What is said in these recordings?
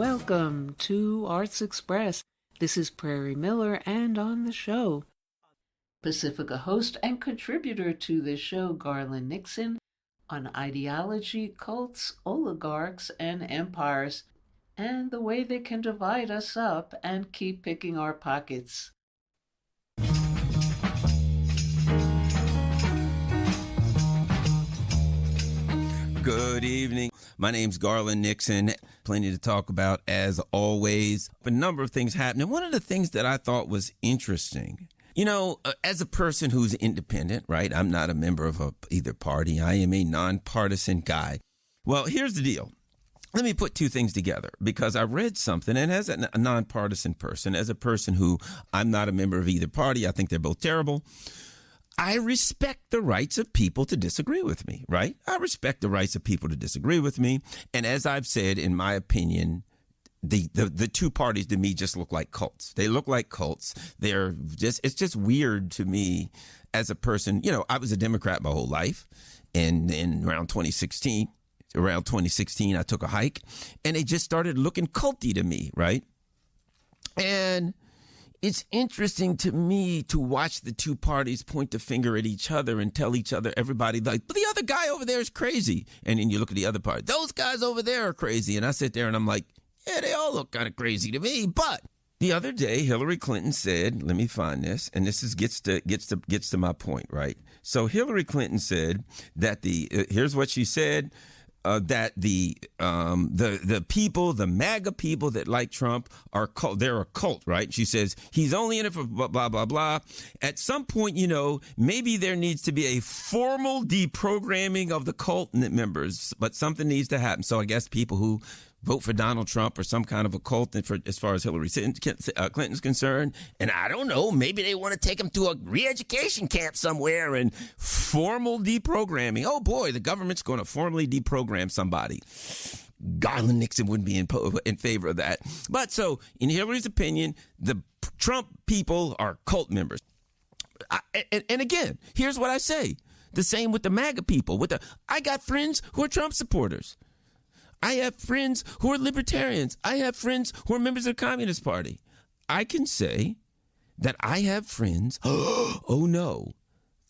welcome to Arts Express. This is Prairie Miller, and on the show, Pacifica host and contributor to this show, Garland Nixon, on ideology, cults, oligarchs, and empires, and the way they can divide us up and keep picking our pockets. Good evening. My name's Garland Nixon. Plenty to talk about, as always. A number of things happening. One of the things that I thought was interesting, as a person who's independent, right? I'm not a member of either party. I am a nonpartisan guy. Well, here's the deal. Let me put two things together, because I read something, and as a nonpartisan person, as a person who I'm not a member of either party, I think they're both terrible. I respect the rights of people to disagree with me, right? I respect the rights of people to disagree with me. And as I've said, in my opinion, the two parties to me just look like cults. They look like cults. It's just weird to me as a person. I was a Democrat my whole life. And in around 2016, I took a hike, and they just started looking culty to me, right? And it's interesting to me to watch the two parties point the finger at each other and tell each other, everybody, like, but the other guy over there is crazy. And then you look at the other party, those guys over there are crazy. And I sit there and I'm like, yeah, they all look kind of crazy to me. But the other day, Hillary Clinton said, let me find this, and this gets to my point, right? So Hillary Clinton said that here's what she said. That the people, the MAGA people that like Trump are cult. They're a cult, right? She says he's only in it for blah, blah, blah, blah. At some point, maybe there needs to be a formal deprogramming of the cult members, but something needs to happen. So I guess people who vote for Donald Trump or some kind of a cult as far as Hillary Clinton's concerned. And I don't know, maybe they want to take him to a re-education camp somewhere and formal deprogramming. Oh boy, the government's going to formally deprogram somebody. Garland Nixon wouldn't be in favor of that. But so, in Hillary's opinion, the Trump people are cult members. And again, here's what I say. The same with the MAGA people. I got friends who are Trump supporters. I have friends who are libertarians. I have friends who are members of the Communist Party. I can say that I have friends, that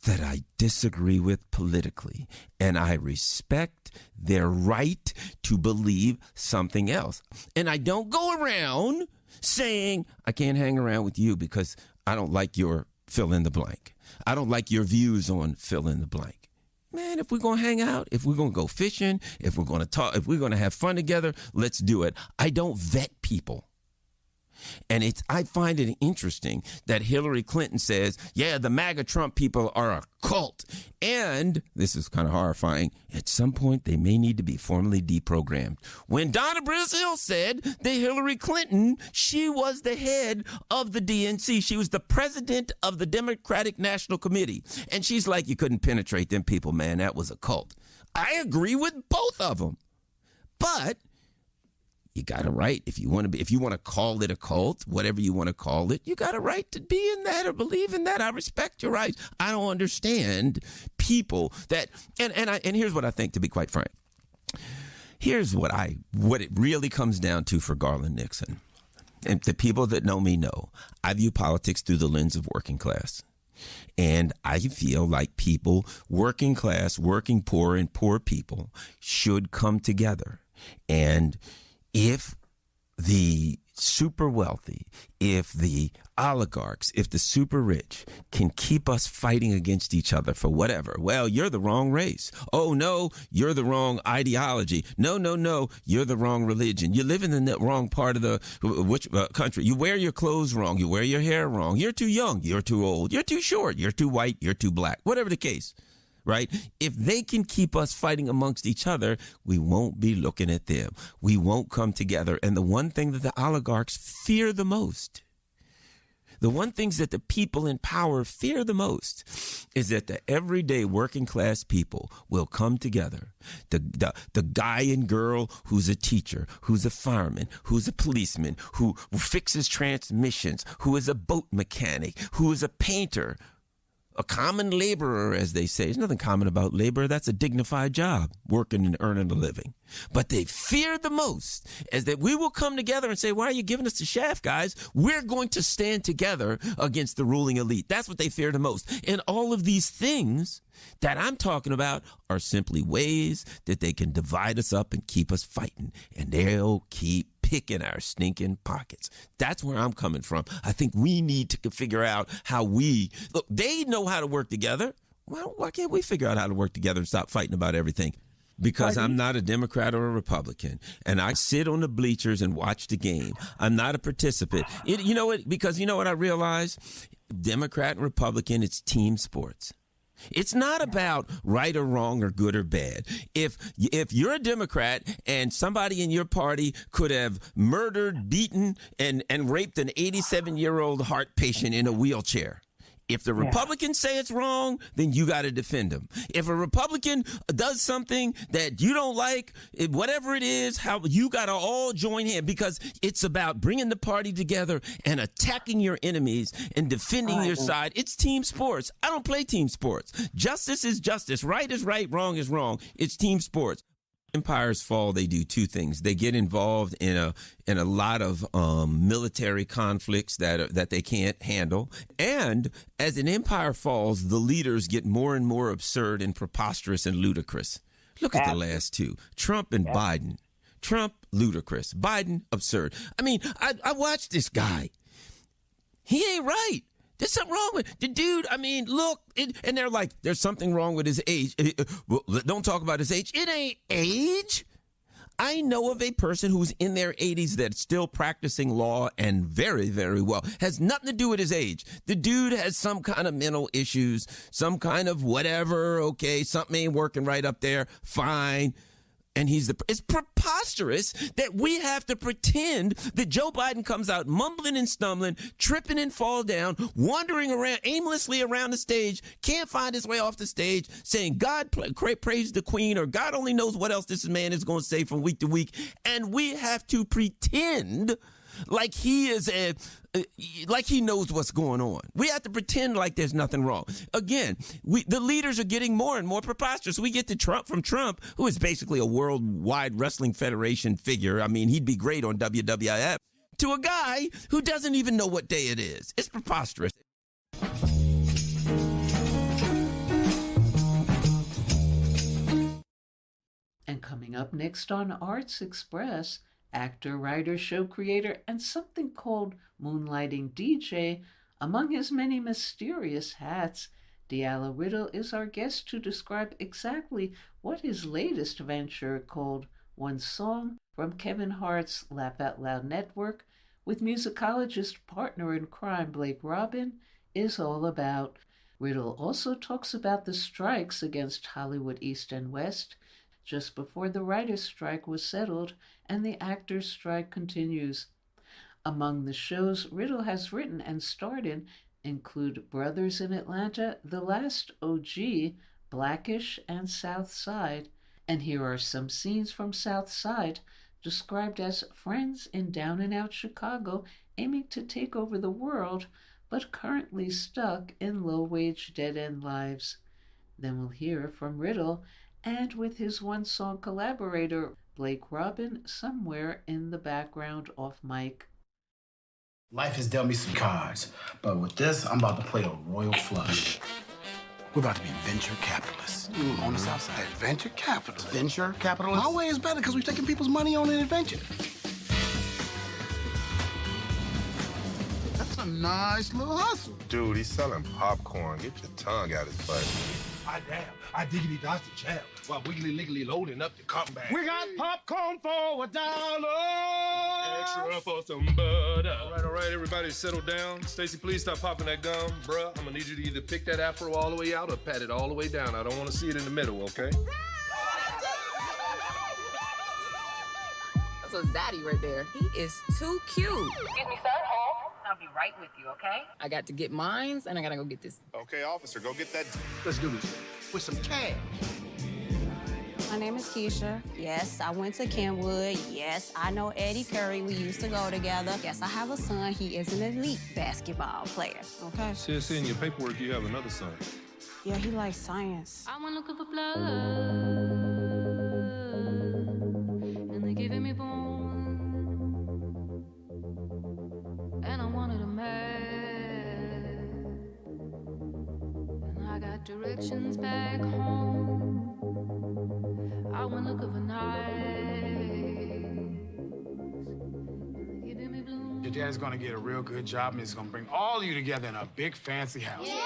I disagree with politically, and I respect their right to believe something else. And I don't go around saying, I can't hang around with you because I don't like your fill in the blank. I don't like your views on fill in the blank. Man, if we're going to hang out, if we're going to go fishing, if we're going to talk, if we're going to have fun together, let's do it. I don't vet people. And I find it interesting that Hillary Clinton says, yeah, the MAGA Trump people are a cult. And this is kind of horrifying. At some point, they may need to be formally deprogrammed. When Donna Brazile said that Hillary Clinton, she was the head of the DNC. She was the president of the Democratic National Committee. And she's like, you couldn't penetrate them people, man. That was a cult. I agree with both of them. But you got a right, if you want to call it a cult, whatever you want to call it, you got a right to be in that or believe in that. I respect your rights. I don't understand people that, and here's what I think, to be quite frank. Here's what it really comes down to for Garland Nixon. And the people that know me know, I view politics through the lens of working class. And I feel like people, working class, working poor, and poor people should come together. And if the super wealthy, if the oligarchs, if the super rich can keep us fighting against each other for whatever, well, you're the wrong race. Oh, no, you're the wrong ideology. No, you're the wrong religion. You live in the wrong part of the country. You wear your clothes wrong. You wear your hair wrong. You're too young. You're too old. You're too short. You're too white. You're too black. Whatever the case. Right? If they can keep us fighting amongst each other, we won't be looking at them. We won't come together. And the one thing that the oligarchs fear the most, the one things that the people in power fear the most, is that the everyday working class people will come together. The guy and girl who's a teacher, who's a fireman, who's a policeman, who fixes transmissions, who is a boat mechanic, who is a painter, a common laborer, as they say. There's nothing common about labor. That's a dignified job, working and earning a living. But they fear the most is that we will come together and say, why are you giving us the shaft, guys? We're going to stand together against the ruling elite. That's what they fear the most. And all of these things that I'm talking about are simply ways that they can divide us up and keep us fighting. And they'll keep picking our stinking pockets. That's where I'm coming from. I think we need to figure out how look, they know how to work together. Well, why can't we figure out how to work together and stop fighting about everything? Because I'm not a Democrat or a Republican, and I sit on the bleachers and watch the game. I'm not a participant. You know what? Because you know what I realize? Democrat and Republican, it's team sports. It's not about right or wrong or good or bad. If you're a Democrat and somebody in your party could have murdered, beaten, and raped an 87-year-old heart patient in a wheelchair, if the Republicans say it's wrong, then you got to defend them. If a Republican does something that you don't like, whatever it is, how you got to all join hands, because it's about bringing the party together and attacking your enemies and defending your side. It's team sports. I don't play team sports. Justice is justice. Right is right. Wrong is wrong. It's team sports. Empires fall, they do two things. They get involved in a lot of military conflicts that they can't handle. And as an empire falls, the leaders get more and more absurd and preposterous and ludicrous. Look at the last two, Trump and Biden. Trump, ludicrous. Biden, absurd. I mean, I watched this guy. He ain't right. There's something wrong with the dude. I mean, look, and they're like, there's something wrong with his age. Well, don't talk about his age. It ain't age. I know of a person who's in their 80s that's still practicing law and very, very well. Has nothing to do with his age. The dude has some kind of mental issues, some kind of whatever. Okay, something ain't working right up there. Fine. And it's preposterous that we have to pretend that Joe Biden comes out mumbling and stumbling, tripping and fall down, wandering around aimlessly around the stage, can't find his way off the stage, saying God praise the queen, or God only knows what else this man is going to say from week to week. And we have to pretend like he is like he knows what's going on. We have to pretend like there's nothing wrong. Again, the leaders are getting more and more preposterous. We get to Trump, who is basically a worldwide wrestling federation figure. I mean, he'd be great on WWF, to a guy who doesn't even know what day it is. It's preposterous. And coming up next on Arts Express, actor, writer, show creator, and something called Moonlighting DJ. Among his many mysterious hats, Diallo RIddle is our guest to describe exactly what his latest venture, called One Song from Kevin Hart's Laugh Out Loud Network, with musicologist partner in crime Blake Robin, is all about. RIddle also talks about the strikes against Hollywood East and West, just before the writer's strike was settled and the actor's strike continues. Among the shows RIddle has written and starred in include Brothers in Atlanta, The Last OG, Blackish, and South Side. And here are some scenes from South Side, described as friends in down-and-out Chicago aiming to take over the world, but currently stuck in low-wage dead-end lives. Then we'll hear from RIddle and with his one-song collaborator, Blake Robin, somewhere in the background off mic. Life has dealt me some cards, but with this, I'm about to play a royal flush. We're about to be venture capitalists on the South Side. Venture capital. Venture capitalists? Our way is better because we're taking people's money on an adventure. That's a nice little hustle. Dude, he's selling popcorn. Get your tongue out his butt. I damn. I diggity Dr. Jam while wiggly liggly loading up the cotton bag. We got popcorn for $1. Extra for some butter. All right, everybody settle down. Stacy, please stop popping that gum. Bruh, I'm gonna need you to either pick that afro all the way out or pat it all the way down. I don't want to see it in the middle, okay? That's a zaddy right there. He is too cute. Excuse me, sir. I'll be right with you, okay? I got to get mines, and I gotta go get this. Okay, officer, go get that. Let's do this with some cash. My name is Keisha. Yes, I went to Kenwood. Yes, I know Eddie Curry. We used to go together. Yes, I have a son. He is an elite basketball player, okay? Sis, in your paperwork, you have another son. Yeah, he likes science. I'm looking for blood. reflections back home. I one look of a night. Giving me blue. Your dad's gonna get a real good job, and he's gonna bring all of you together in a big, fancy house. Yeah!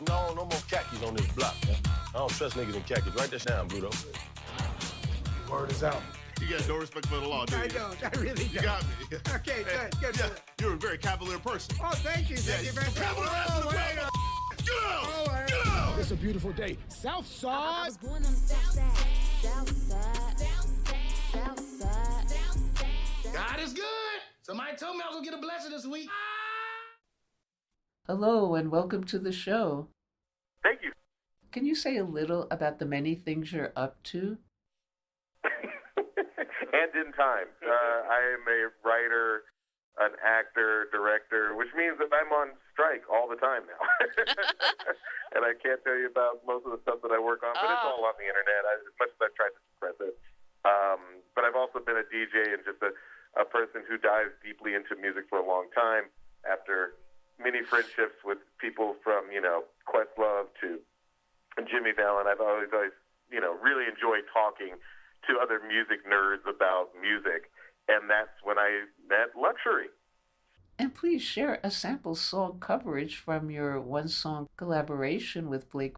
No more khakis on this block, man. I don't trust niggas in khakis. Write this down, Bluto. Word is out. You got no respect for the law, do you? I don't. I really don't. You got me. Okay, good. Yeah, you're a very cavalier person. Oh, thank you. Thank you very much. Cavalier ass in the wait. crowd. Get out! Oh, Get out! It's a beautiful day. South I Side. was born on the south side. South side. South side. God is good. Somebody told me I was gonna get a blessing this week. Hello and welcome to the show. Thank you. Can you say a little about the many things you're up to? And in time. I am a writer, an actor, director, which means that I'm on strike all the time now. And I can't tell you about most of the stuff that I work on, but it's all on the internet, as much as I've tried to suppress it. But I've also been a DJ and just a person who dives deeply into music for a long time. After many friendships with people from, Questlove to Jimmy Fallon, I've always, really enjoyed talking to other music nerds about music, and that's when I met Luxury. And please share a sample song coverage from your one-song collaboration with Blake.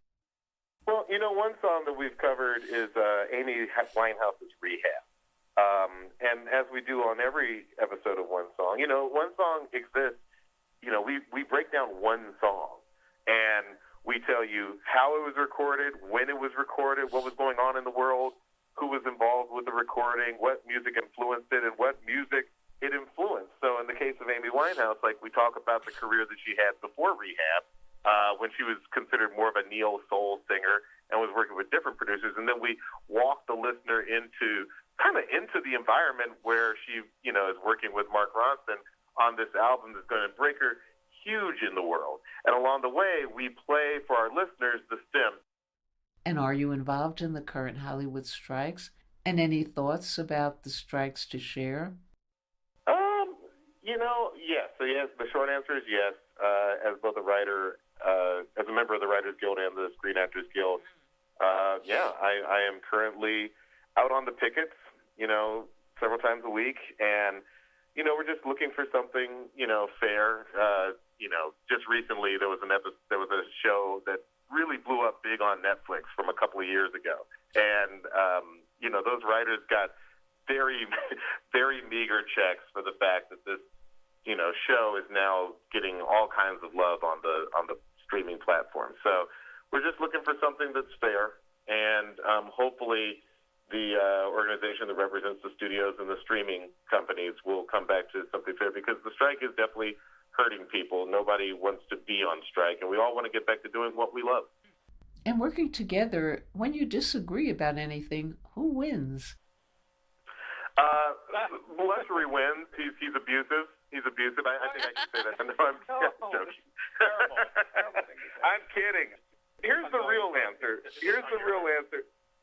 Well, one song that we've covered is Amy Winehouse's Rehab. And as we do on every episode of One Song, one song exists, we break down one song, and we tell you how it was recorded, when it was recorded, what was going on in the world, who was involved with the recording, what music influenced it, and what music it influenced. So in the case of Amy Winehouse, we talk about the career that she had before Rehab, when she was considered more of a neo-soul singer and was working with different producers. And then we walk the listener into the environment where she, is working with Mark Ronson on this album that's going to break her huge in the world. And along the way, we play for our listeners the stems. And are you involved in the current Hollywood strikes? And any thoughts about the strikes to share? Yes. So yes, the short answer is yes. As both a writer, as a member of the Writers Guild and the Screen Actors Guild, I am currently out on the pickets, several times a week, and we're just looking for something, fair. Just recently there was a show that really blew up big on Netflix from a couple of years ago. And, those writers got very, very meager checks for the fact that this, show is now getting all kinds of love on the streaming platform. So we're just looking for something that's fair. And hopefully the organization that represents the studios and the streaming companies will come back to something fair, because the strike is definitely hurting people. Nobody wants to be on strike, and we all want to get back to doing what we love. And working together, when you disagree about anything, who wins? Luxury wins. He's abusive. He's abusive. I think I can say that. No, I'm joking. I'm kidding. Here's the real answer.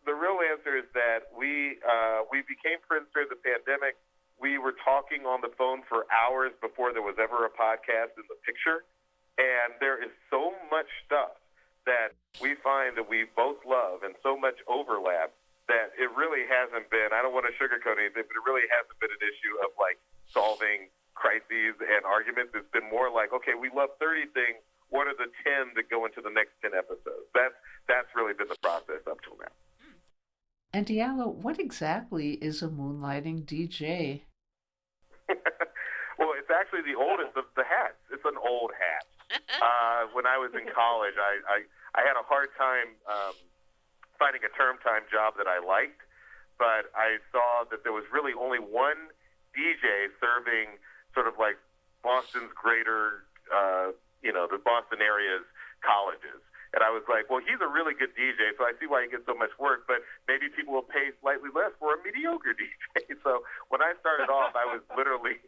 The real answer is that we became friends during the pandemic. We were talking on the phone for hours before there was ever a podcast in the picture. And there is so much stuff that we find that we both love and so much overlap that it really hasn't been, I don't want to sugarcoat anything, but it really hasn't been an issue of solving crises and arguments. It's been more like, okay, we love 30 things. What are the 10 that go into the next 10 episodes? That's really been the process up till now. And Diallo, what exactly is a moonlighting DJ? Well, it's actually the oldest of the hats. It's an old hat. When I was in college, I had a hard time finding a term time job that I liked, but I saw that there was really only one DJ serving sort of like Boston's greater, the Boston area's colleges. And I was like, well, he's a really good DJ, so I see why he gets so much work, but maybe people will pay slightly less for a mediocre DJ. So when I started off, I was literally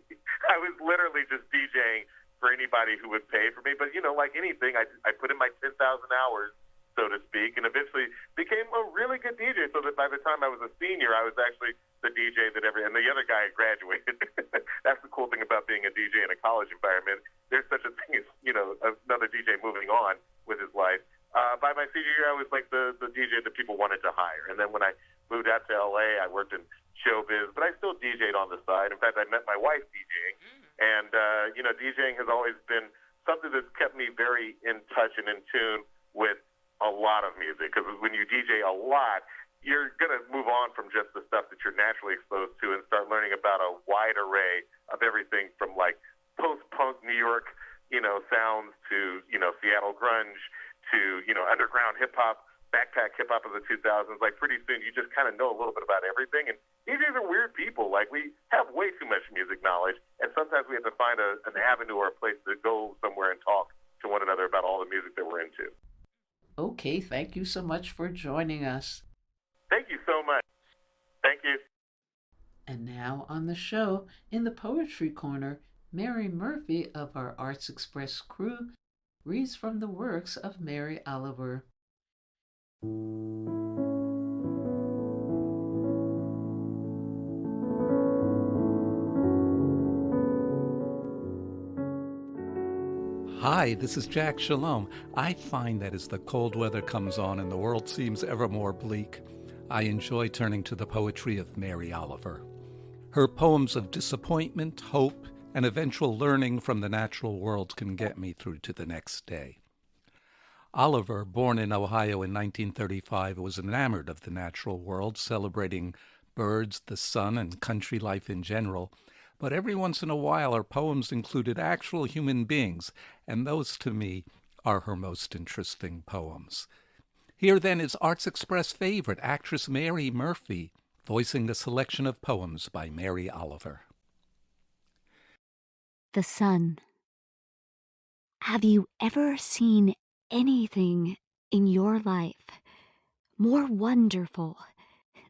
just DJing for anybody who would pay for me. But, like anything, I put in my 10,000 hours, so to speak, and eventually became a really good DJ, so that by the time I was a senior, I was actually the DJ and the other guy had graduated. That's the cool thing about being a DJ in a college environment. There's such a thing as, another DJ moving on with his life. By my senior year, I was like the DJ that people wanted to hire. And then when I moved out to LA, I worked in showbiz, but I still DJ'd on the side. In fact, I met my wife DJing. And, DJing has always been something that's kept me very in touch and in tune with a lot of music. Because when you DJ a lot, you're going to move on from just the stuff that you're naturally exposed to and start learning about a wide array of everything from like post-punk New York, sounds to, Seattle grunge to, underground hip-hop, backpack hip-hop of the 2000s. Like pretty soon you just kind of know a little bit about everything. And DJs are weird people. Like we have way too much music knowledge, and sometimes we have to find an avenue or a place to go somewhere and talk to one another about all the music that we're into. Okay, thank you so much for joining us. Thank you so much. Thank you. And now on the show, in the Poetry Corner, Mary Murphy of our Arts Express crew reads from the works of Mary Oliver. Hi, this is Jack Shalom. I find that as the cold weather comes on and the world seems ever more bleak, I enjoy turning to the poetry of Mary Oliver. Her poems of disappointment, hope, and eventual learning from the natural world can get me through to the next day. Oliver, born in Ohio in 1935, was enamored of the natural world, celebrating birds, the sun, and country life in general. But every once in a while, her poems included actual human beings, and those, to me, are her most interesting poems. Here, then, is Arts Express favorite, actress Mary Murphy, voicing a selection of poems by Mary Oliver. The sun. Have you ever seen anything in your life more wonderful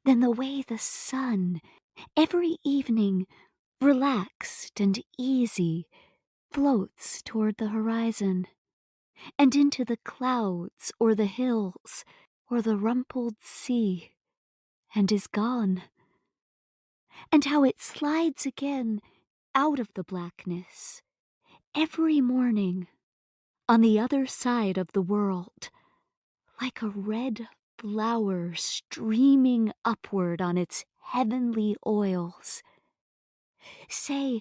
than the way the sun, every evening, relaxed and easy, floats toward the horizon and into the clouds or the hills or the rumpled sea, and is gone? And how it slides again out of the blackness every morning on the other side of the world, like a red flower streaming upward on its heavenly oils. Say,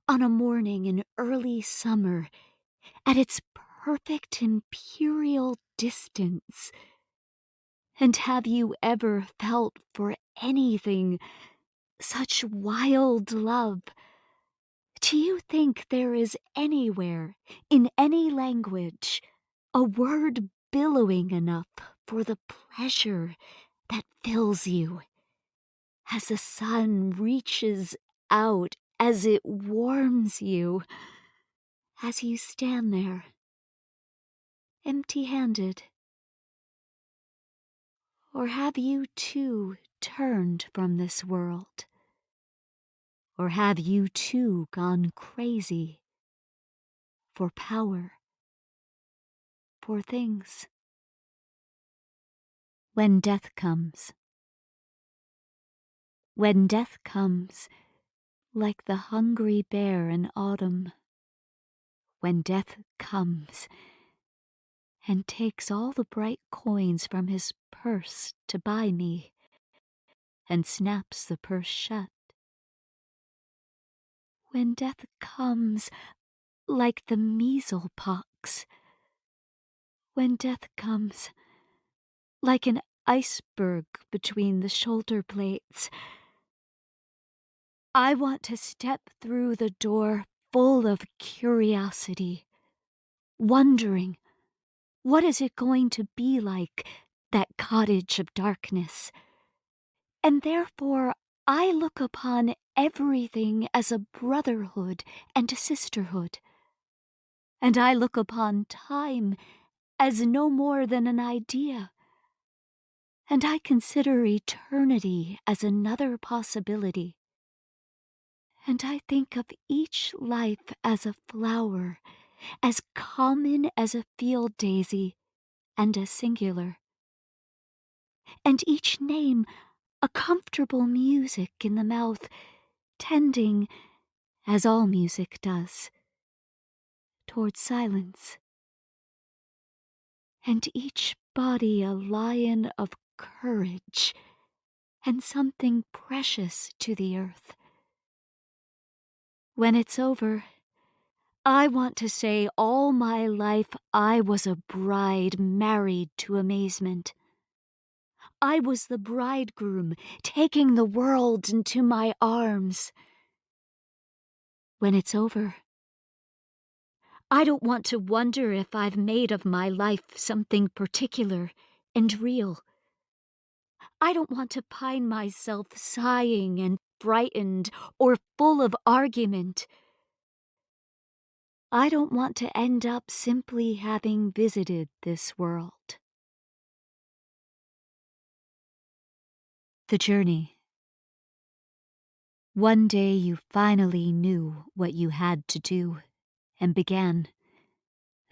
on a morning in early summer, at its perfect imperial distance. And have you ever felt for anything such wild love? Do you think there is anywhere, in any language, a word billowing enough for the pleasure that fills you? As the sun reaches out, as it warms you, as you stand there, empty-handed. Or have you too turned from this world? Or have you too gone crazy for power, for things? When death comes. When death comes, like the hungry bear in autumn. When death comes and takes all the bright coins from his purse to buy me, and snaps the purse shut. When death comes, like the measle pox. When death comes, like an iceberg between the shoulder blades. I want to step through the door full of curiosity, wondering, what is it going to be like, that cottage of darkness? And therefore I look upon everything as a brotherhood and a sisterhood. And I look upon time as no more than an idea. And I consider eternity as another possibility. And I think of each life as a flower, as common as a field daisy, and as singular. And each name a comfortable music in the mouth, tending, as all music does, toward silence. and each body a lion of courage and something precious to the earth. When it's over, I want to say all my life I was a bride married to amazement. I was the bridegroom taking the world into my arms. When it's over, I don't want to wonder if I've made of my life something particular and real. I don't want to find myself sighing and frightened or full of argument. I don't want to end up simply having visited this world. The journey. One day you finally knew what you had to do and began,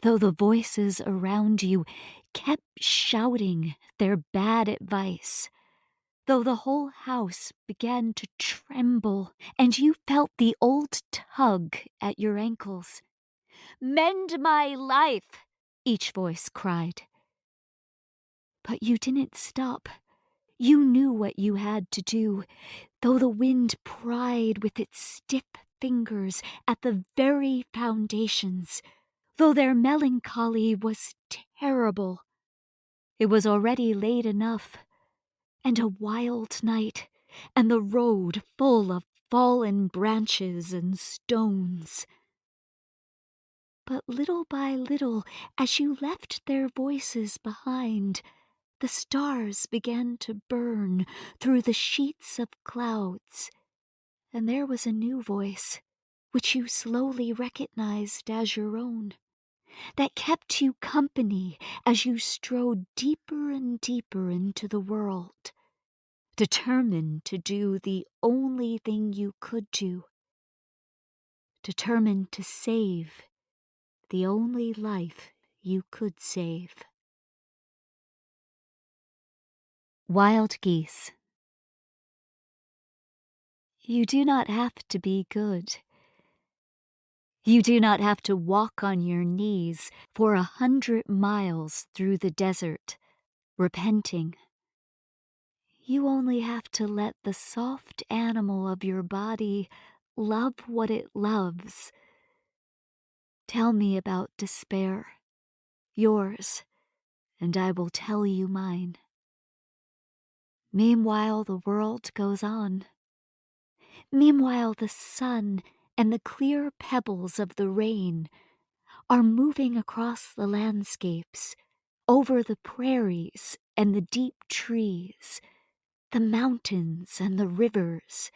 though the voices around you kept shouting their bad advice, though the whole house began to tremble and you felt the old tug at your ankles. "Mend my life," each voice cried. But you didn't stop. You knew what you had to do, though the wind pried with its stiff fingers at the very foundations, though their melancholy was terrible. It was already late enough, and a wild night, and the road full of fallen branches and stones. But little by little, as you left their voices behind, the stars began to burn through the sheets of clouds, and there was a new voice, which you slowly recognized as your own, that kept you company as you strode deeper and deeper into the world, determined to do the only thing you could do, determined to save the only life you could save. Wild geese. You do not have to be good. You do not have to walk on your knees for 100 miles through the desert, repenting. You only have to let the soft animal of your body love what it loves. Tell me about despair, yours, and I will tell you mine. Meanwhile, the world goes on. Meanwhile, the sun and the clear pebbles of the rain are moving across the landscapes, over the prairies and the deep trees, the mountains and the rivers.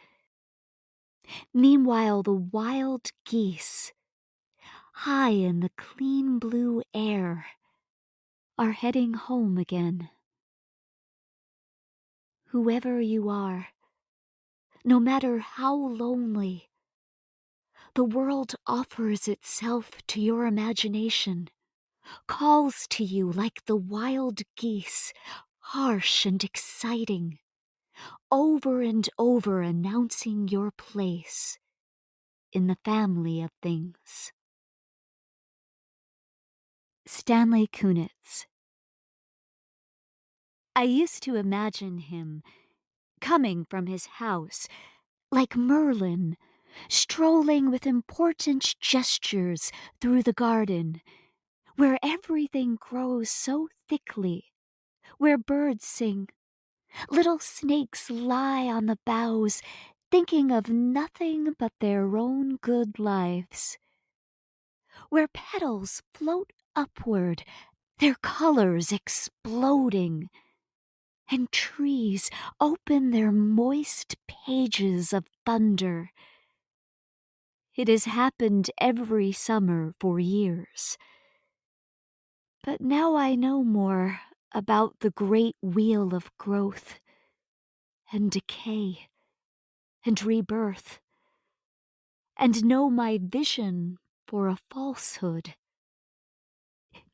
Meanwhile, the wild geese, high in the clean blue air, are heading home again. Whoever you are, no matter how lonely, the world offers itself to your imagination, calls to you like the wild geese, harsh and exciting, over and over announcing your place in the family of things. Stanley Kunitz. I used to imagine him coming from his house, like Merlin, strolling with important gestures through the garden, where everything grows so thickly, where birds sing, little snakes lie on the boughs, thinking of nothing but their own good lives, where petals float upward, their colors exploding, and trees open their moist pages of thunder. It has happened every summer for years. But now I know more about the great wheel of growth and decay and rebirth, and know my vision for a falsehood.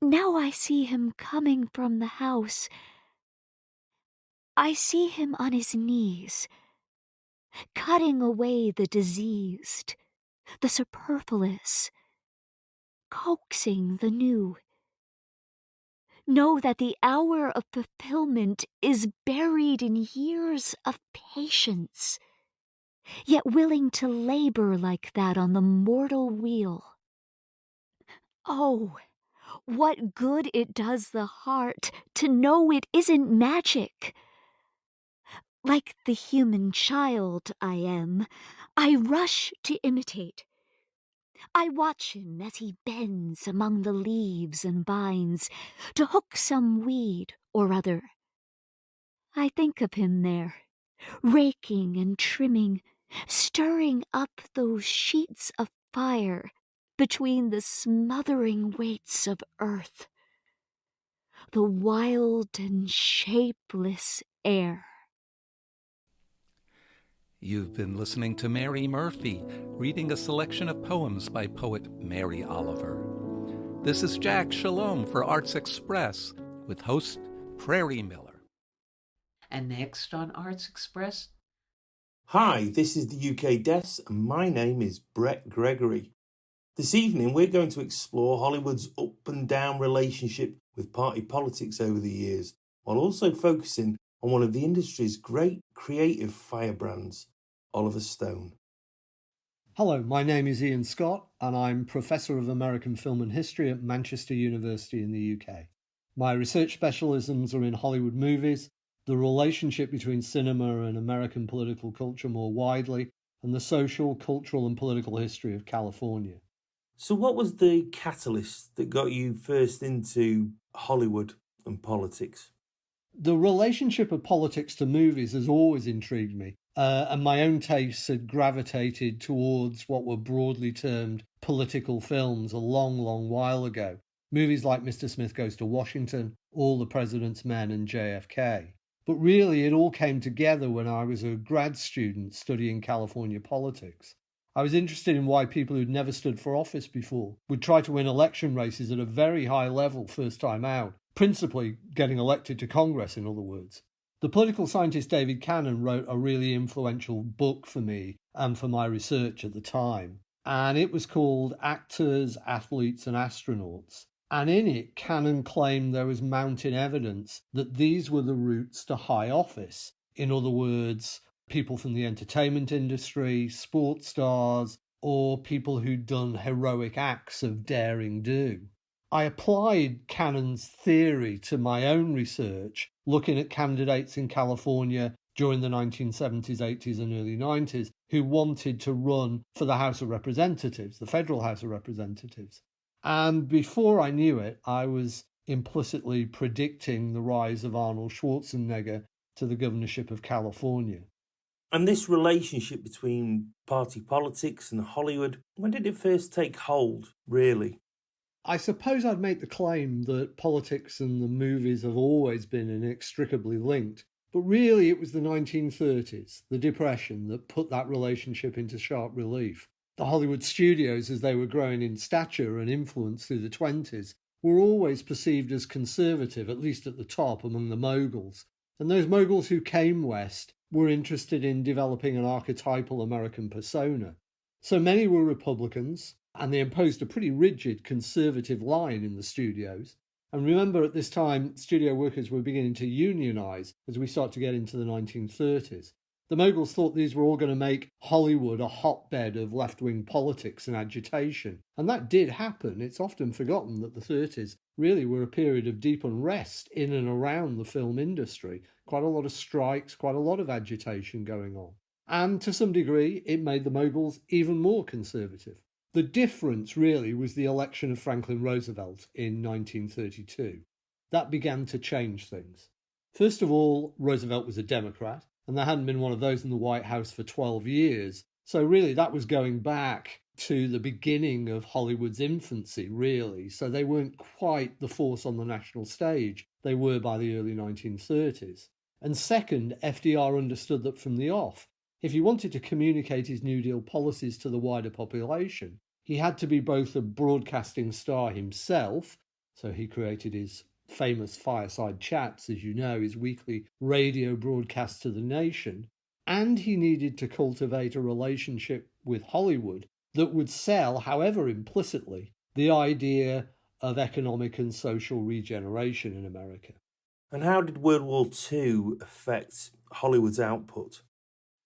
Now I see him coming from the house. I see him on his knees, cutting away the diseased, the superfluous, coaxing the new, know that the hour of fulfillment is buried in years of patience, yet willing to labor like that on the mortal wheel. Oh, what good it does the heart to know it isn't magic. Like the human child I am, I rush to imitate. I watch him as he bends among the leaves and vines to hook some weed or other. I think of him there, raking and trimming, stirring up those sheets of fire between the smothering weights of earth, the wild and shapeless air. You've been listening to Mary Murphy, reading a selection of poems by poet Mary Oliver. This is Jack Shalom for Arts Express with host Prairie Miller. And next on Arts Express. Hi, this is the UK Desk, and my name is Brett Gregory. This evening we're going to explore Hollywood's up and down relationship with party politics over the years, while also focusing on one of the industry's great creative firebrands, Oliver Stone. Hello, my name is Ian Scott, and I'm Professor of American Film and History at Manchester University in the UK. My research specialisms are in Hollywood movies, the relationship between cinema and American political culture more widely, and the social, cultural and political history of California. So what was the catalyst that got you first into Hollywood and politics? The relationship of politics to movies has always intrigued me, and my own tastes had gravitated towards what were broadly termed political films a long, long while ago. Movies like Mr. Smith Goes to Washington, All the President's Men and JFK. But really, it all came together when I was a grad student studying California politics. I was interested in why people who'd never stood for office before would try to win election races at a very high level first time out, principally getting elected to Congress, in other words. The political scientist David Cannon wrote a really influential book for me and for my research at the time, and it was called Actors, Athletes and Astronauts. And in it, Cannon claimed there was mounting evidence that these were the routes to high office. In other words, people from the entertainment industry, sports stars, or people who'd done heroic acts of daring do. I applied Cannon's theory to my own research, looking at candidates in California during the 1970s, 80s and early 90s who wanted to run for the House of Representatives, the Federal House of Representatives. And before I knew it, I was implicitly predicting the rise of Arnold Schwarzenegger to the governorship of California. And this relationship between party politics and Hollywood, when did it first take hold, really? I suppose I'd make the claim that politics and the movies have always been inextricably linked, but really it was the 1930s, the Depression, that put that relationship into sharp relief. The Hollywood studios, as they were growing in stature and influence through the 20s, were always perceived as conservative, at least at the top, among the moguls. And those moguls who came west were interested in developing an archetypal American persona. So many were Republicans, and they imposed a pretty rigid conservative line in the studios. And remember, at this time, studio workers were beginning to unionize as we start to get into the 1930s. The moguls thought these were all going to make Hollywood a hotbed of left-wing politics and agitation. And that did happen. It's often forgotten that the 30s really were a period of deep unrest in and around the film industry. Quite a lot of strikes, quite a lot of agitation going on. And to some degree, it made the moguls even more conservative. The difference really was the election of Franklin Roosevelt in 1932. That began to change things. First of all, Roosevelt was a Democrat, and there hadn't been one of those in the White House for 12 years. So really that was going back to the beginning of Hollywood's infancy, really. So they weren't quite the force on the national stage they were by the early 1930s. And second, FDR understood that from the off, if he wanted to communicate his New Deal policies to the wider population, he had to be both a broadcasting star himself, so he created his famous fireside chats, as you know, his weekly radio broadcasts to the nation, and he needed to cultivate a relationship with Hollywood that would sell, however implicitly, the idea of economic and social regeneration in America. And how did World War II affect Hollywood's output?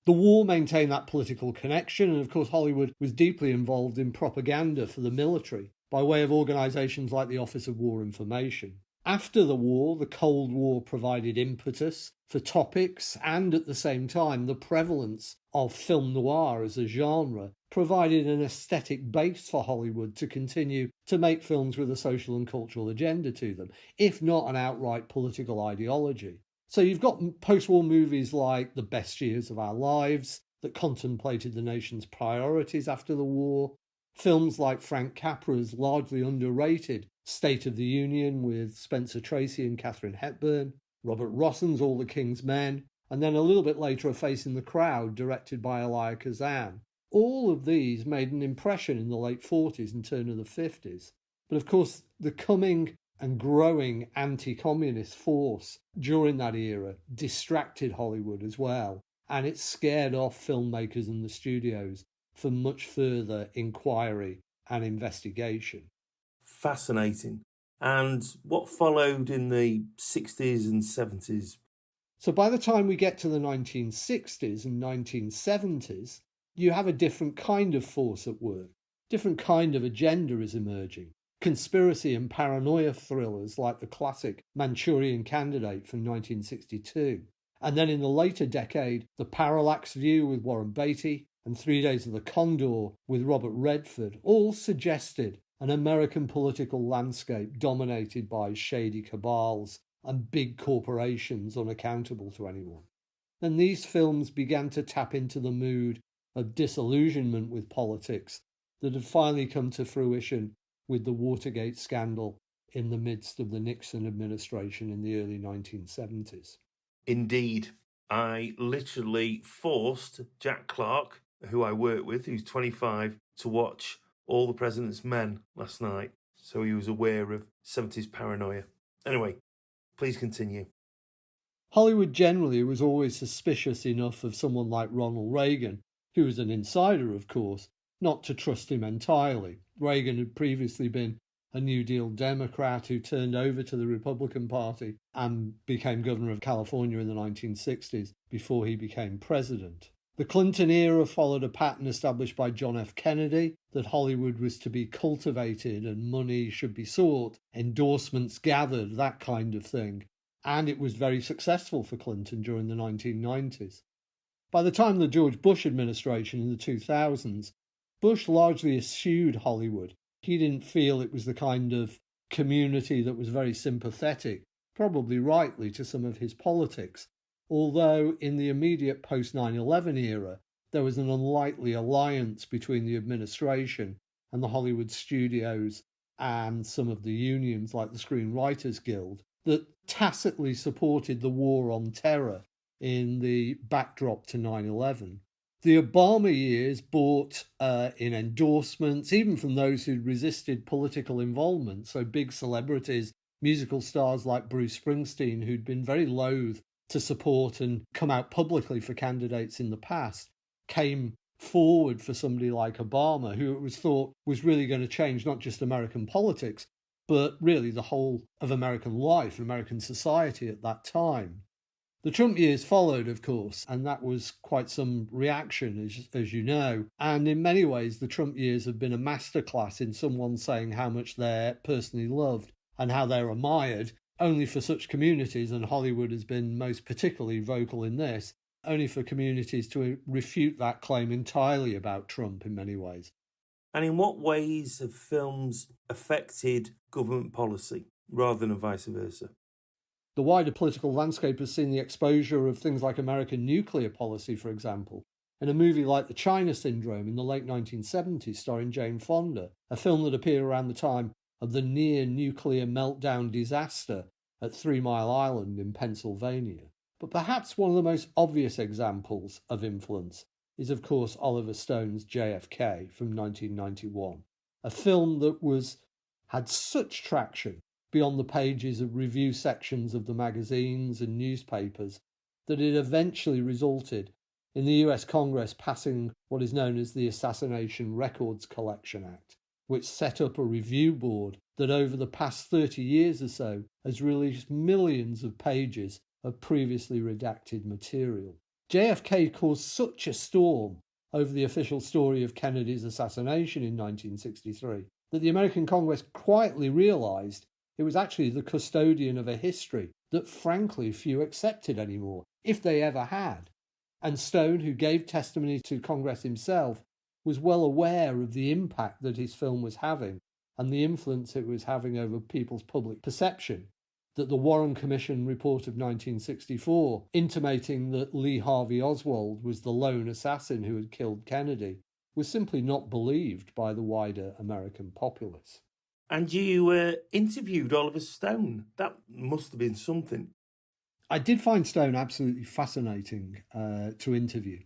The war maintained that political connection, and of course Hollywood was deeply involved in propaganda for the military by way of organisations like the Office of War Information. After the war, the Cold War provided impetus for topics, and at the same time the prevalence of film noir as a genre provided an aesthetic base for Hollywood to continue to make films with a social and cultural agenda to them, if not an outright political ideology. So you've got post-war movies like The Best Years of Our Lives that contemplated the nation's priorities after the war, films like Frank Capra's largely underrated State of the Union with Spencer Tracy and Katharine Hepburn, Robert Rossum's All the King's Men, and then a little bit later A Face in the Crowd, directed by Elia Kazan. All of these made an impression in the late 40s and turn of the 50s. But of course, the coming and growing anti-communist force during that era distracted Hollywood as well, and it scared off filmmakers and the studios for much further inquiry and investigation. Fascinating. And what followed in the 60s and 70s? So by the time we get to the 1960s and 1970s, you have a different kind of force at work. Different kind of agenda is emerging. Conspiracy and paranoia thrillers like the classic Manchurian Candidate from 1962. And then in the later decade, The Parallax View with Warren Beatty and 3 Days of the Condor with Robert Redford all suggested an American political landscape dominated by shady cabals and big corporations unaccountable to anyone. And these films began to tap into the mood of disillusionment with politics that had finally come to fruition with the Watergate scandal in the midst of the Nixon administration in the early 1970s. Indeed. I literally forced Jack Clark, who I work with, who's 25, to watch All the President's Men last night, so he was aware of 70s paranoia. Anyway, please continue. Hollywood generally was always suspicious enough of someone like Ronald Reagan, who was an insider, of course, not to trust him entirely. Reagan had previously been a New Deal Democrat who turned over to the Republican Party and became governor of California in the 1960s before he became president. The Clinton era followed a pattern established by John F. Kennedy that Hollywood was to be cultivated and money should be sought, endorsements gathered, that kind of thing. And it was very successful for Clinton during the 1990s. By the time of the George Bush administration in the 2000s, Bush largely eschewed Hollywood. He didn't feel it was the kind of community that was very sympathetic, probably rightly, to some of his politics. Although in the immediate post-9/11 era, there was an unlikely alliance between the administration and the Hollywood studios and some of the unions like the Screenwriters Guild that tacitly supported the war on terror in the backdrop to 9/11. The Obama years brought in endorsements, even from those who'd resisted political involvement, so big celebrities, musical stars like Bruce Springsteen, who'd been very loath to support and come out publicly for candidates in the past, came forward for somebody like Obama, who it was thought was really going to change not just American politics, but really the whole of American life and American society at that time. The Trump years followed, of course, and that was quite some reaction, as you know. And in many ways, the Trump years have been a masterclass in someone saying how much they're personally loved and how they're admired, only for such communities, and Hollywood has been most particularly vocal in this, only for communities to refute that claim entirely about Trump in many ways. And in what ways have films affected government policy rather than vice versa? The wider political landscape has seen the exposure of things like American nuclear policy, for example, in a movie like The China Syndrome in the late 1970s starring Jane Fonda, a film that appeared around the time of the near-nuclear meltdown disaster at 3 Mile Island in Pennsylvania. But perhaps one of the most obvious examples of influence is, of course, Oliver Stone's JFK from 1991, a film that had such traction beyond the pages of review sections of the magazines and newspapers that it eventually resulted in the US Congress passing what is known as the Assassination Records Collection Act, which set up a review board that over the past 30 years or so has released millions of pages of previously redacted material. JFK caused such a storm over the official story of Kennedy's assassination in 1963 that the American Congress quietly realised it was actually the custodian of a history that frankly few accepted anymore, if they ever had. And Stone, who gave testimony to Congress himself, was well aware of the impact that his film was having and the influence it was having over people's public perception, that the Warren Commission report of 1964, intimating that Lee Harvey Oswald was the lone assassin who had killed Kennedy, was simply not believed by the wider American populace. And you interviewed Oliver Stone. That must have been something. I did find Stone absolutely fascinating to interview.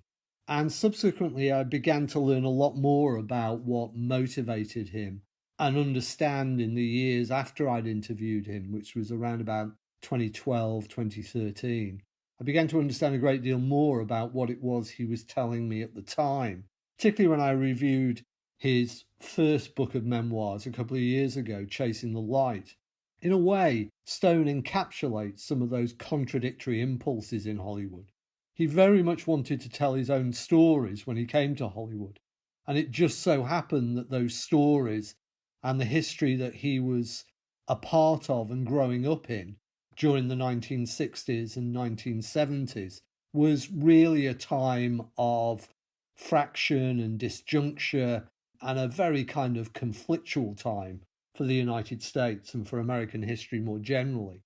And subsequently, I began to learn a lot more about what motivated him and understand in the years after I'd interviewed him, which was around about 2012, 2013. I began to understand a great deal more about what it was he was telling me at the time, particularly when I reviewed his first book of memoirs a couple of years ago, Chasing the Light. In a way, Stone encapsulates some of those contradictory impulses in Hollywood. He very much wanted to tell his own stories when he came to Hollywood, and it just so happened that those stories and the history that he was a part of and growing up in during the 1960s and 1970s was really a time of fraction and disjuncture and a very kind of conflictual time for the United States and for American history more generally.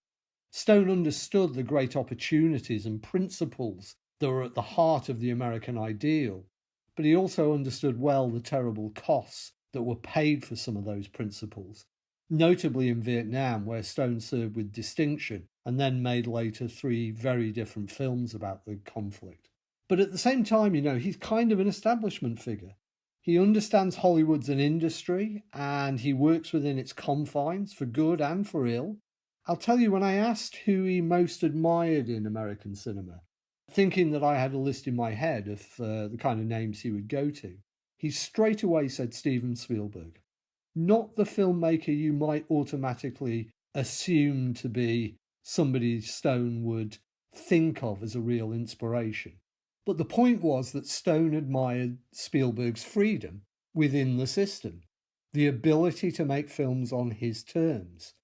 Stone understood the great opportunities and principles that were at the heart of the American ideal, but he also understood well the terrible costs that were paid for some of those principles, notably in Vietnam, where Stone served with distinction and then made later 3 very different films about the conflict. But at the same time, he's kind of an establishment figure. He understands Hollywood's an industry and he works within its confines for good and for ill. I'll tell you, when I asked who he most admired in American cinema, thinking that I had a list in my head of the kind of names he would go to, he straight away said Steven Spielberg. Not the filmmaker you might automatically assume to be somebody Stone would think of as a real inspiration. But the point was that Stone admired Spielberg's freedom within the system, the ability to make films on his terms.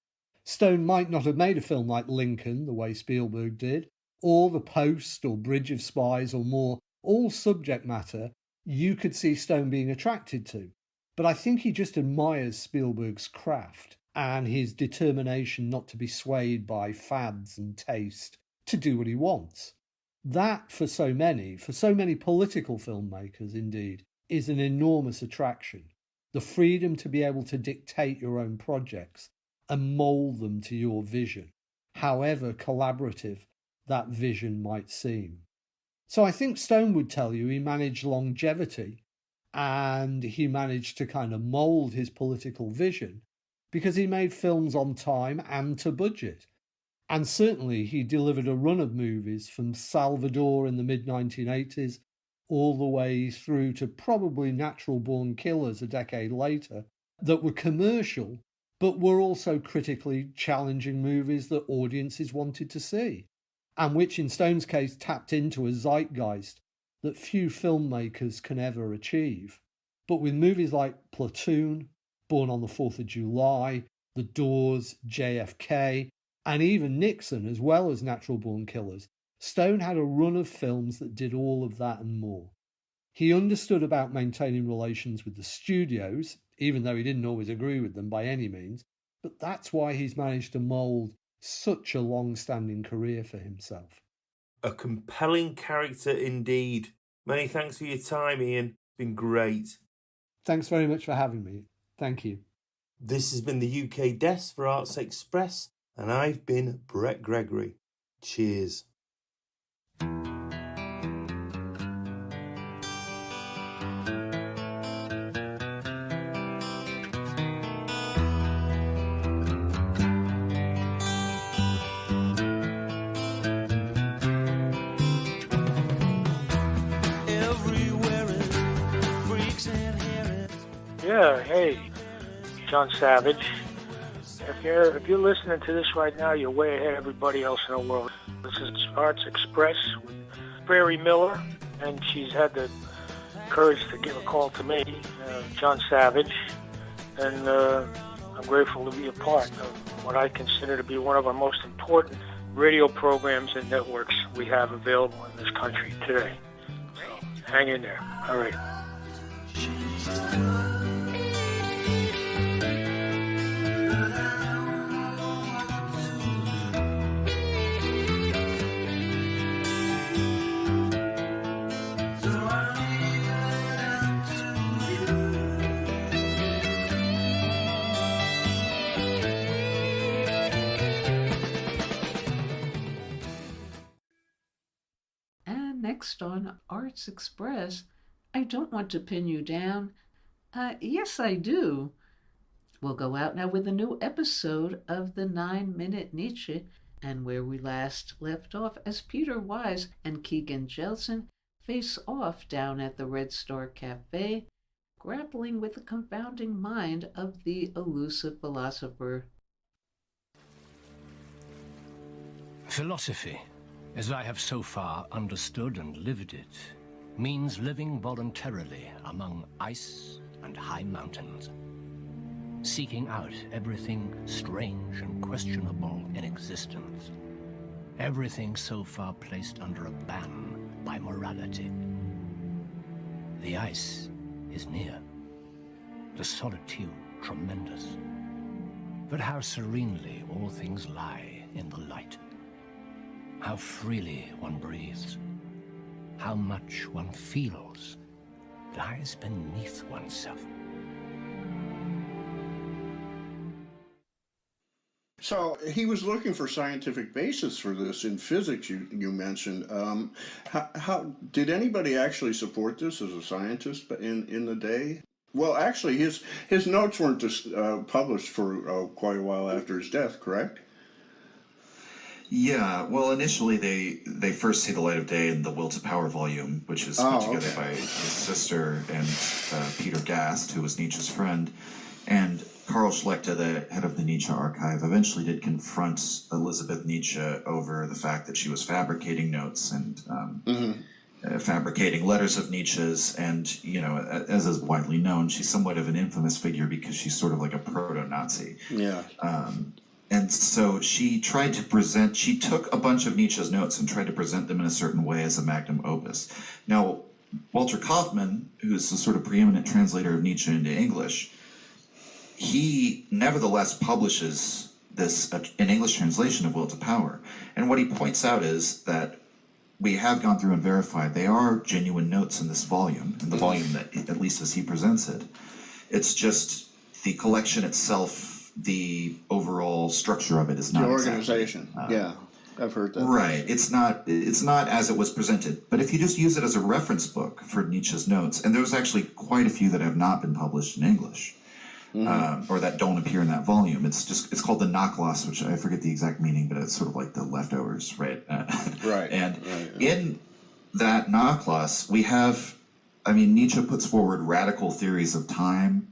Stone might not have made a film like Lincoln the way Spielberg did, or The Post or Bridge of Spies or more, all subject matter you could see Stone being attracted to. But I think he just admires Spielberg's craft and his determination not to be swayed by fads and taste to do what he wants. That, for so many political filmmakers indeed, is an enormous attraction. The freedom to be able to dictate your own projects and mould them to your vision, however collaborative that vision might seem. So I think Stone would tell you he managed longevity and he managed to kind of mould his political vision because he made films on time and to budget. And certainly he delivered a run of movies from Salvador in the mid-1980s all the way through to probably Natural Born Killers a decade later that were commercial but were also critically challenging movies that audiences wanted to see, and which in Stone's case tapped into a zeitgeist that few filmmakers can ever achieve. But with movies like Platoon, Born on the 4th of July, The Doors, JFK, and even Nixon, as well as Natural Born Killers, Stone had a run of films that did all of that and more. He understood about maintaining relations with the studios, even though he didn't always agree with them by any means, but that's why he's managed to mould such a long-standing career for himself. A compelling character indeed. Many thanks for your time, Ian. It's been great. Thanks very much for having me. Thank you. This has been the UK Desk for Arts Express, and I've been Brett Gregory. Cheers. Yeah, hey, John Savage. If you're listening to this right now, you're way ahead of everybody else in the world. This is Arts Express with Prairie Miller, and she's had the courage to give a call to me, John Savage, and I'm grateful to be a part of what I consider to be one of our most important radio programs and networks we have available in this country today. So hang in there. All right. Next on Arts Express, I don't want to pin you down. Yes, I do. We'll go out now with a new episode of the 9-Minute Nietzsche, and where we last left off as Peter Wise and Keegan Jelson face off down at the Red Star Cafe, grappling with the confounding mind of the elusive philosopher. Philosophy, as I have so far understood and lived it, means living voluntarily among ice and high mountains, seeking out everything strange and questionable in existence, everything so far placed under a ban by morality. The ice is near, the solitude tremendous, but how serenely all things lie in the light. How freely one breathes, how much one feels lies beneath oneself. So he was looking for scientific basis for this in physics. You mentioned. How did anybody actually support this as a scientist in the day? Well, actually, his notes weren't just published for quite a while after his death, correct? Yeah, well, initially they first see the light of day in the Will to Power volume, which is put together by his sister and Peter Gast, who was Nietzsche's friend. And Karl Schlechte, the head of the Nietzsche archive, eventually did confront Elizabeth Nietzsche over the fact that she was fabricating notes and fabricating letters of Nietzsche's. And, you know, as is widely known, she's somewhat of an infamous figure because she's sort of like a proto-Nazi. Yeah. And so she took a bunch of Nietzsche's notes and tried to present them in a certain way as a magnum opus. Now, Walter Kaufmann, who's the sort of preeminent translator of Nietzsche into English, he nevertheless publishes this, an English translation of Will to Power. And what he points out is that we have gone through and verified they are genuine notes in this volume, in the volume that, at least as he presents it. It's just the collection itself, the overall structure of it is not the organization. Yeah, I've heard that. Right. It's not as it was presented. But if you just use it as a reference book for Nietzsche's notes, and there's actually quite a few that have not been published in English, or that don't appear in that volume. It's called the Nachlass, which I forget the exact meaning, but it's sort of like the leftovers, right? Right. And in that Nachlass, we have, Nietzsche puts forward radical theories of time.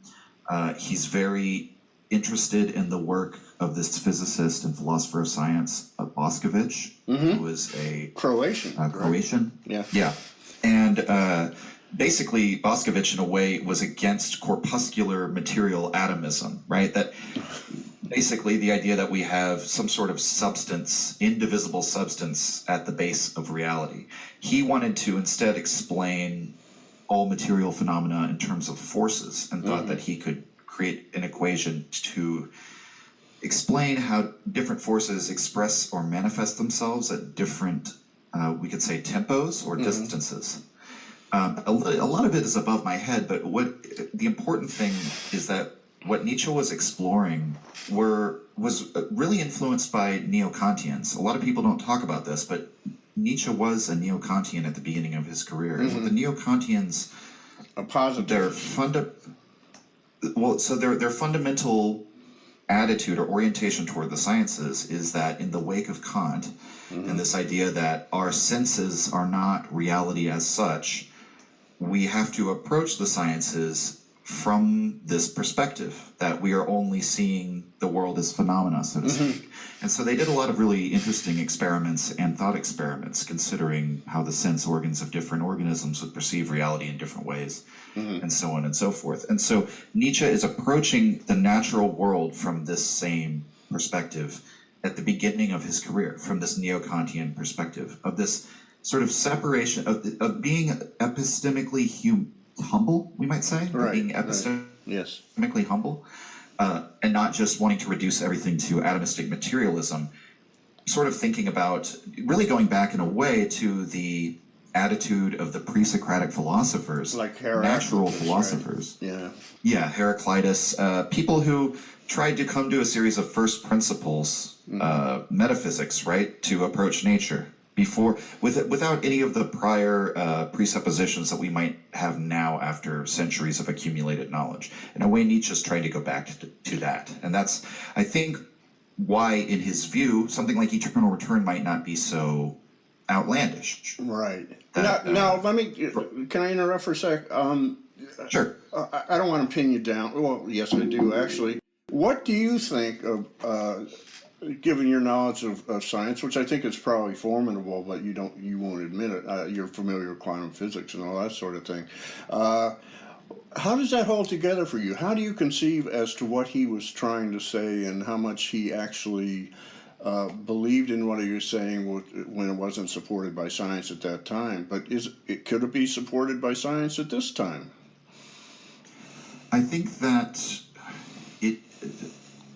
He's very interested in the work of this physicist and philosopher of science, Boscovich, who was a Croatian. Croatian. Yeah. Yeah. And basically, Boscovich, in a way, was against corpuscular material atomism, right? That basically the idea that we have some sort of substance, indivisible substance at the base of reality. He wanted to instead explain all material phenomena in terms of forces, and thought that he could create an equation to explain how different forces express or manifest themselves at different, we could say, tempos or distances. A lot of it is above my head, but what the important thing is that what Nietzsche was exploring was really influenced by Neo-Kantians. A lot of people don't talk about this, but Nietzsche was a Neo-Kantian at the beginning of his career. And the Neo-Kantians, their fundamental attitude or orientation toward the sciences is that in the wake of Kant, and this idea that our senses are not reality as such, we have to approach the sciences from this perspective that we are only seeing the world as phenomena, so to speak. And so they did a lot of really interesting experiments and thought experiments considering how the sense organs of different organisms would perceive reality in different ways, and so on and so forth. And so Nietzsche is approaching the natural world from this same perspective at the beginning of his career, from this neo-Kantian perspective, of this sort of separation of being epistemically humble, we might say, being epistemically humble, and not just wanting to reduce everything to atomistic materialism, sort of thinking about, really going back in a way to the attitude of the pre-Socratic philosophers, like natural philosophers. Right. Yeah, Heraclitus, people who tried to come to a series of first principles metaphysics, right, to approach nature without any of the prior presuppositions that we might have now after centuries of accumulated knowledge. In a way, Nietzsche's trying to go back to that. And that's, I think, why, in his view, something like eternal return might not be so outlandish. Right. Now, can I interrupt for a sec? Sure. I don't want to pin you down. Well, yes, I do, actually. What do you think of, given your knowledge of science, which I think is probably formidable, but you won't admit it. You're familiar with quantum physics and all that sort of thing. How does that hold together for you? How do you conceive as to what he was trying to say and how much he actually believed in what he was saying when it wasn't supported by science at that time? But could it be supported by science at this time? I think that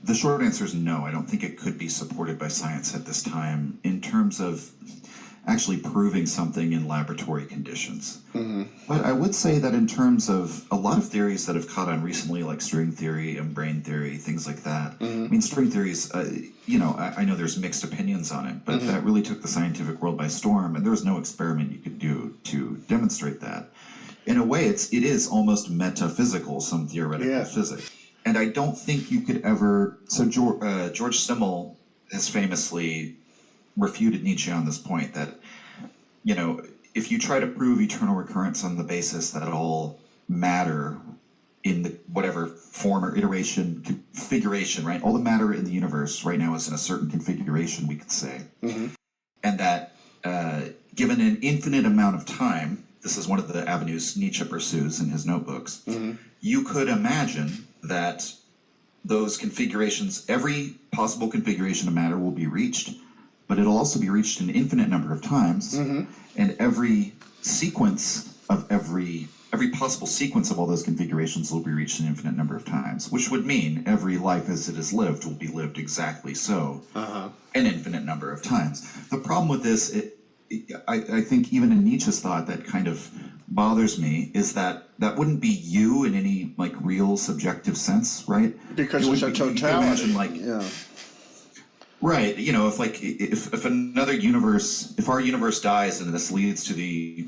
the short answer is no. I don't think it could be supported by science at this time in terms of actually proving something in laboratory conditions. But I would say that in terms of a lot of theories that have caught on recently, like string theory and brain theory, things like that. I mean, string theories, I know there's mixed opinions on it, but that really took the scientific world by storm, and there was no experiment you could do to demonstrate that. In a way, it is almost metaphysical, some theoretical physics. And I don't think you could ever... So George Simmel has famously refuted Nietzsche on this point that, if you try to prove eternal recurrence on the basis that all matter in the whatever form or iteration, configuration, right? All the matter in the universe right now is in a certain configuration, we could say. And that given an infinite amount of time, this is one of the avenues Nietzsche pursues in his notebooks, you could imagine that those configurations, every possible configuration of matter will be reached, but it'll also be reached an infinite number of times, and every sequence of every possible sequence of all those configurations will be reached an infinite number of times, which would mean every life as it is lived will be lived exactly so, an infinite number of times. The problem with this, I think even in Nietzsche's thought that kind of bothers me, is that wouldn't be you in any real subjective sense, right? Because it's a totality. Right, if another universe, if our universe dies and this leads to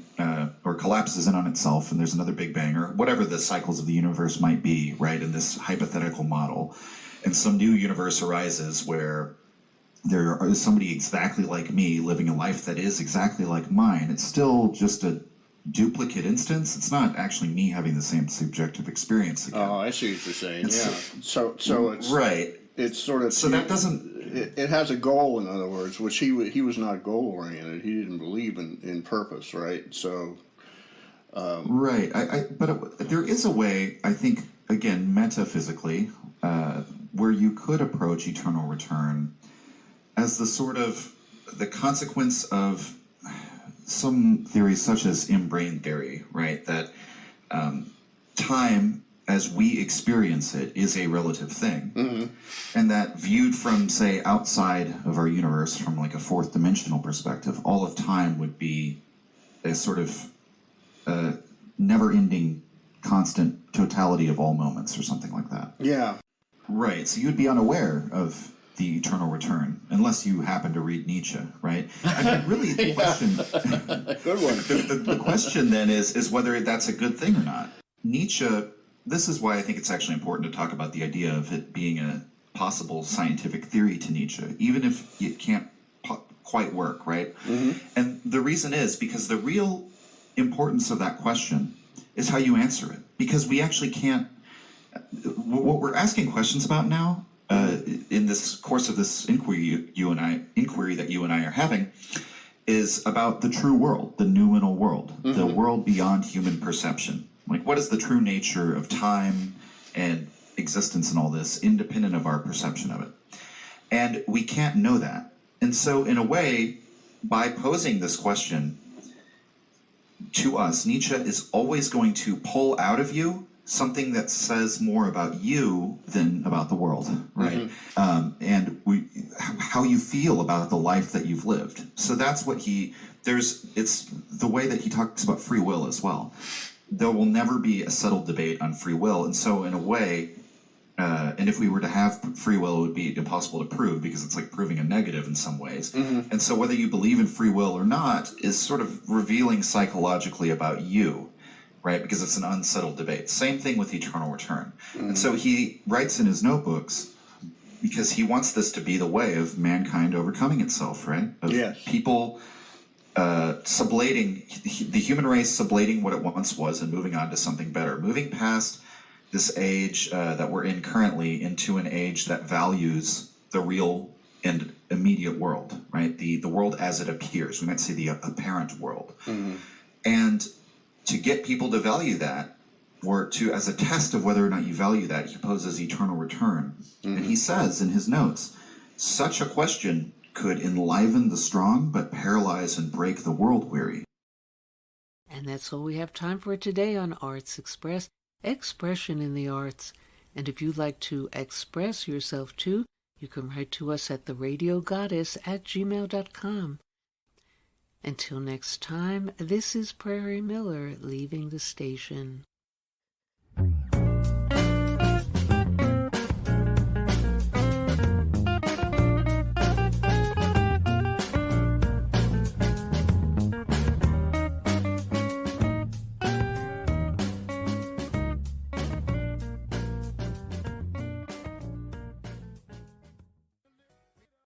or collapses in on itself and there's another Big Bang or whatever the cycles of the universe might be, right, in this hypothetical model, and some new universe arises where there is somebody exactly like me living a life that is exactly like mine, it's still just a duplicate instance. It's not actually me having the same subjective experience again. Oh, I see what you're saying. So it's right. It's sort of that doesn't. It has a goal, in other words, which he was not goal oriented. He didn't believe in purpose, right? So. Right. But there is a way, I think, again, metaphysically, where you could approach eternal return as the consequence of some theories such as in-brain theory, right? That time, as we experience it, is a relative thing. And that viewed from, say, outside of our universe, from a fourth dimensional perspective, all of time would be a sort of never-ending, constant totality of all moments or something like that. Yeah. Right, so you'd be unaware of the eternal return, unless you happen to read Nietzsche, right? I mean, really, the question, good one. The question then is whether that's a good thing or not. Nietzsche, this is why I think it's actually important to talk about the idea of it being a possible scientific theory to Nietzsche, even if it can't quite work, right? And the reason is because the real importance of that question is how you answer it, because we actually can't what we're asking questions about now, in this course of this inquiry that you and I are having, is about the true world, the noumenal world, the world beyond human perception. Like, what is the true nature of time and existence and all this, independent of our perception of it? And we can't know that. And so, in a way, by posing this question to us, Nietzsche is always going to pull out of you something that says more about you than about the world, right? And how you feel about the life that you've lived. So that's what it's the way that he talks about free will as well. There will never be a settled debate on free will. And so in a way, and if we were to have free will, it would be impossible to prove because it's like proving a negative in some ways. And so whether you believe in free will or not is sort of revealing psychologically about you, right? Because it's an unsettled debate. Same thing with eternal return. And so he writes in his notebooks because he wants this to be the way of mankind overcoming itself, right? Of people sublating, the human race sublating what it once was and moving on to something better, moving past this age that we're in currently into an age that values the real and immediate world, right? The world as it appears. We might say the apparent world. And to get people to value that, or to, as a test of whether or not you value that, he poses eternal return. And he says in his notes, such a question could enliven the strong, but paralyze and break the world weary. And that's all we have time for today on Arts Express, expression in the arts. And if you'd like to express yourself too, you can write to us at theradiogoddess@gmail.com. Until next time, this is Prairie Miller leaving the station.